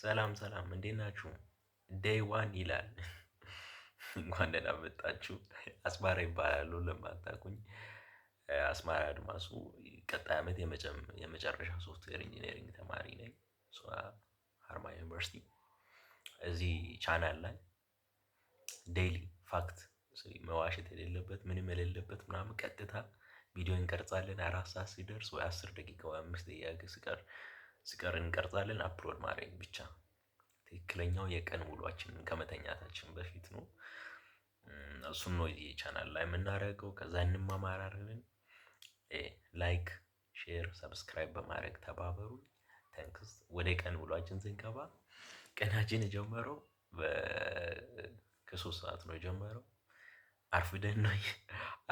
ሰላም ሰላም እንዴት ናችሁ? ዴይ ዋን ይላል። እንኳን ደህና መጣችሁ። አስማራ ይባላሉ ለማታውቁኝ። አስማራ አድማሱ ቀጣይ ዓመት የመጨረሻ ሶፍትዌር ኢንጂነሪንግ ተማሪ ነኝ። ሀርማያ ዩኒቨርሲቲ። እዚህ ቻናል ላይ ዴይሊ ፋክት መዋሸት የሌለበት ምንም የሌለበት ምናምን ቀጥታ ቪዲዮ እንቀርጻለን። 4 ሰዓት ሲደርስ ወይ 10 ደቂቃ ወይ 5 ደቂቃ ሲቀር እንቀርጻለን። አፕሎድ ማድረግ ብቻ። ትክክለኛው የቀን ውሏችንን ከመተኛታችን በፊት ነው። እሱን ነው እዚህ ቻናል ላይ የምናደርገው። ከዛ እንማማራለን። ላይክ፣ ሼር፣ ሰብስክራይብ በማድረግ ተባበሩኝ። ተንክስ። ወደ ቀን ውሏችን ስንገባ ቀናችን የጀመረው ከ3 ሰዓት ነው የጀመረው።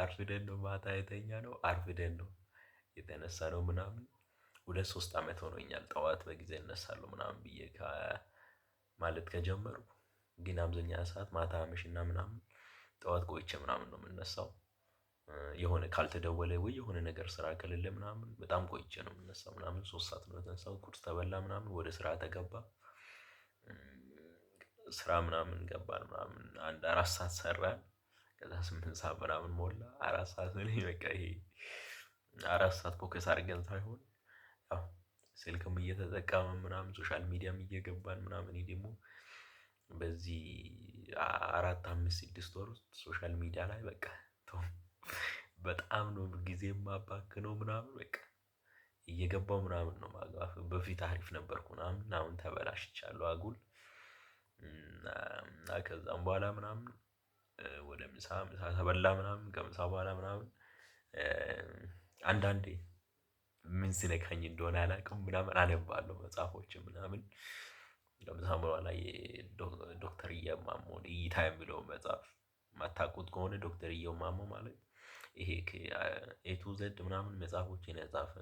አርፍደን ነው ማታ የተኛነው። አርፍደን ነው የተነሳነው ምናምን 2-3 አመት ሆኖኛል። ጠዋት በጊዜ እነሳለሁ ምናምን ብዬ ማለት ከጀመርኩ ግን አብዛኛ ሰዓት ማታ አመሽና ምናምን ጠዋት ቆይቼ ምናምን ነው የምነሳው። የሆነ ካልተደወለ ወይ የሆነ ነገር ስራ ከሌለ ምናምን በጣም ቆይቼ ነው የምነሳው ምናምን 3 ሰዓት ነው የተነሳው። ቁርስ ተበላ ምናምን ወደ ስራ ተገባ። ስራ ምናምን ገባን ምናምን አንድ 4 ሰዓት ሰራን። ከዛ 8 ሰዓት ምናምን ሞላ። 4 ሰዓት እኔ በቃ ይሄ 4 ሰዓት ፎከስ አድርገን ሳይሆን ያው ስልክም እየተጠቀምን ምናምን ሶሻል ሚዲያም እየገባን ምናምን እኔ ደግሞ በዚህ 4 5 6 ወር ውስጥ ሶሻል ሚዲያ ላይ በቃ ተው በጣም ነው ጊዜ የማባክነው ምናምን በቃ እየገባው ምናምን ነው ማግባፍ። በፊት አሪፍ ነበርኩ ምናምን አሁን ተበላሽቻለሁ አጉል። እና ከዛም በኋላ ምናምን ወደ ምሳ ተበላ ምናምን ከምሳ በኋላ ምናምን አንዳንዴ ምን ሲነካኝ እንደሆነ አላውቅም ምናምን አነባለሁ መጽሐፎችን ምናምን። ከምሳ በኋላ የዶክተር እየው ማሞን እይታ የሚለውን መጽሐፍ የማታውቁት ከሆነ ዶክተር እየው ማሞ ማለት ይሄ ኤቱ ዘድ ምናምን መጽሐፎችን የጻፈ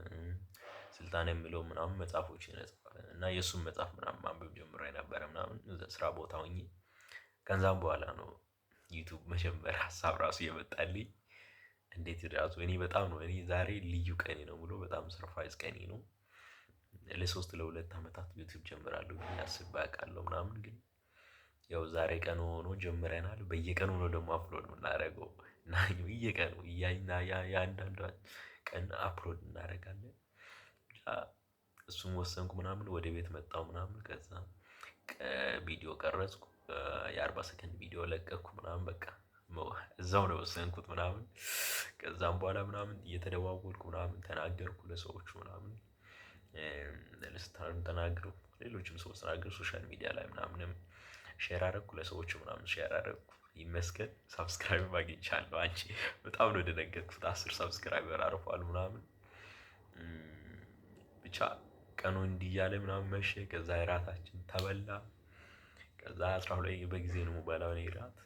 ስልጣን የሚለው ምናምን መጽሐፎችን የጻፈ እና የእሱን መጽሐፍ ምናምን ማንበብ ጀምሬ ነበረ ምናምን ስራ ቦታ ሆኜ። ከዛም በኋላ ነው ዩቲዩብ መጀመሪያ ሀሳብ ራሱ የመጣልኝ። እንዴት ራሱ እኔ በጣም ነው እኔ ዛሬ ልዩ ቀኔ ነው ብሎ በጣም ሰርፕራይዝ ቀኔ ነው። ለ2 አመታት ዩቲዩብ ጀምራለሁ ብዬ አስቤ አውቃለሁ ምናምን ግን ያው ዛሬ ቀኑ ሆኖ ጀምረናል። በየቀኑ ነው ደግሞ አፕሎድ የምናደርገው እና በየቀኑ የአንዳንዷን ቀን አፕሎድ እናደርጋለን። እሱን ወሰንኩ ምናምን ወደ ቤት መጣሁ ምናምን ከዛ ቪዲዮ ቀረጽኩ። የ40 ሰከንድ ቪዲዮ ለቀቅኩ ምናምን በቃ እዛው ነው የወሰንኩት ምናምን። ከዛም በኋላ ምናምን እየተደዋወልኩ ምናምን ተናገርኩ ለሰዎቹ ምናምን። ለስታርም ተናገርኩ ሌሎችም ሰዎች ተናገሩ ሶሻል ሚዲያ ላይ ምናምንም ሼር አደረኩ ለሰዎቹ ምናምን ሼር አደረኩ። ይመስገን ሳብስክራይብ አግኝቻለሁ። አንቺ በጣም ነው የደነገጥኩት 10 ሰብስክራይበር አርፏል ምናምን። ብቻ ቀኑ እንዲህ እያለ ምናምን መሸ። ከዛ እራታችን ተበላ። ከዛ 12 በጊዜ ነው የምበላው እኔ እራት።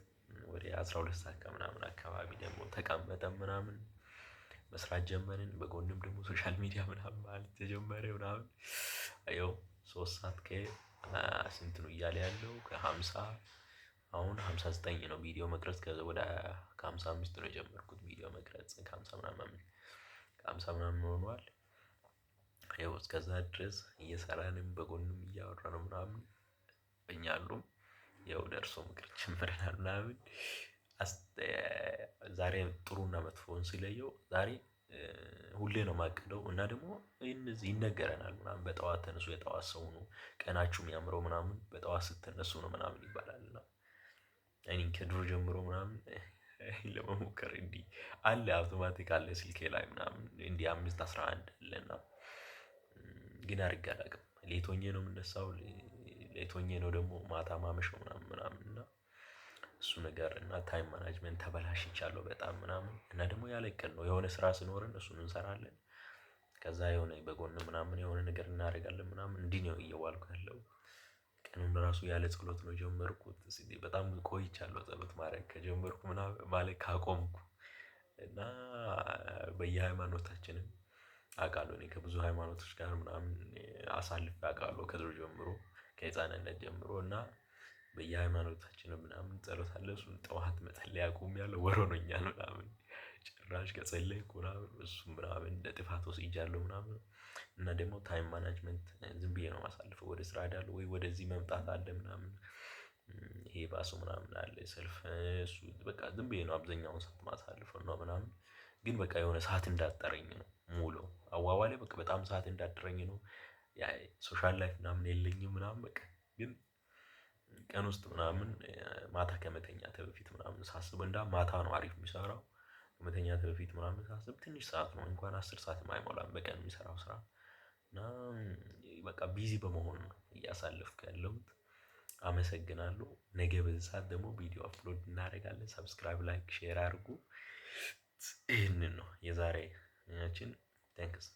ወደ 12 ሰዓት ከምናምን አካባቢ ደግሞ ተቀመጠን ምናምን መስራት ጀመርን። በጎንም ደግሞ ሶሻል ሚዲያ ምናምን ማለት ተጀመረ ምናምን። ይኸው 3 ሰዓት ስንት ነው እያለ ያለው ከ50 አሁን 59 ነው ቪዲዮ መቅረጽ። ከዛ ወደ ከ55 ነው የጀመርኩት ቪዲዮ መቅረጽ ከ50 ምናምን ሆኗል። ይኸው እስከዛ ድረስ እየሰራንም በጎንም እያወራን ምናምን እኛሉ ያው ደርሶ ምክር ጀምረናል ምናምን። ዛሬ ጥሩና መጥፎውን ሲለየው ዛሬ ሁሌ ነው የማቅደው እና ደግሞ እነዚህ ይነገረናል ምናምን በጠዋት ተነሱ የጠዋት ሰው ሁኑ ቀናችሁ የሚያምረው ምናምን በጠዋት ስትነሱ ነው ምናምን ይባላል። እና እኔ ከድሮ ጀምሮ ምናምን ለመሞከር እንዲህ አለ አውቶማቲክ አለ ስልኬ ላይ ምናምን እንዲህ 5:11 አለና ግን አድርጌ አላውቅም። ሌት ሆኜ ነው የምነሳው። ሌት ሆኜ ነው ደግሞ ማታ ማመሸው ምናምን ምናምን እና እሱ ነገር እና ታይም ማናጅመንት ተበላሽቻለሁ በጣም ምናምን እና ደግሞ ያለ እቅድ ነው የሆነ ስራ ሲኖረን እሱን እንሰራለን። ከዛ የሆነ በጎን ምናምን የሆነ ነገር እናደርጋለን ምናምን እንዲህ ነው እየዋልኩ ያለው። ቀኑን ራሱ ያለ ጸሎት ነው የጀመርኩት። በጣም ቆይቻለሁ ጸሎት ማድረግ ከጀመርኩ ምናምን ማለት ካቆምኩ። እና በየሃይማኖታችንም አውቃለሁ እኔ ከብዙ ሃይማኖቶች ጋር ምናምን አሳልፌ አውቃለሁ ከድሮ ጀምሮ ከህፃንነት ጀምሮ እና በየሃይማኖታችን ምናምን ጸሎት አለ እሱን ጠዋት መጸለይ አቁሜያለሁ ወር ሆኖኛል ምናምን። ጭራሽ ከጸለይኩ ምናምን እሱም ምናምን እንደ ጥፋት ወስጃለሁ ምናምን። እና ደግሞ ታይም ማናጅመንት ዝም ብዬ ነው የማሳልፈው። ወደ ስራ እሄዳለሁ ወይ ወደዚህ መምጣት አለ ምናምን። ይሄ ባሱ ምናምን አለ ሰልፍ እሱ በቃ ዝም ብዬ ነው አብዛኛውን ሰዓት ማሳልፈው ነው ምናምን። ግን በቃ የሆነ ሰዓት እንዳጠረኝ ነው ሙሉ አዋዋሌ በቃ በጣም ሰዓት እንዳጠረኝ ነው። ያ ሶሻል ላይፍ ምናምን የለኝም ምናምን በቃ። ግን ቀን ውስጥ ምናምን ማታ ከመተኛቴ በፊት ምናምን ሳስብ እንደውም ማታ ነው አሪፍ የሚሰራው። ከመተኛቴ በፊት ምናምን ሳስብ ትንሽ ሰዓት ነው እንኳን 10 ሰዓት አይሞላም በቀን የሚሰራው ስራ። እና በቃ ቢዚ በመሆን ነው እያሳለፍኩ ያለሁት። አመሰግናለሁ። ነገ በዚህ ሰዓት ደግሞ ቪዲዮ አፕሎድ እናደርጋለን። ሰብስክራይብ ላይክ ሼር አድርጉ። ይህንን ነው የዛሬ ችን ታንክስ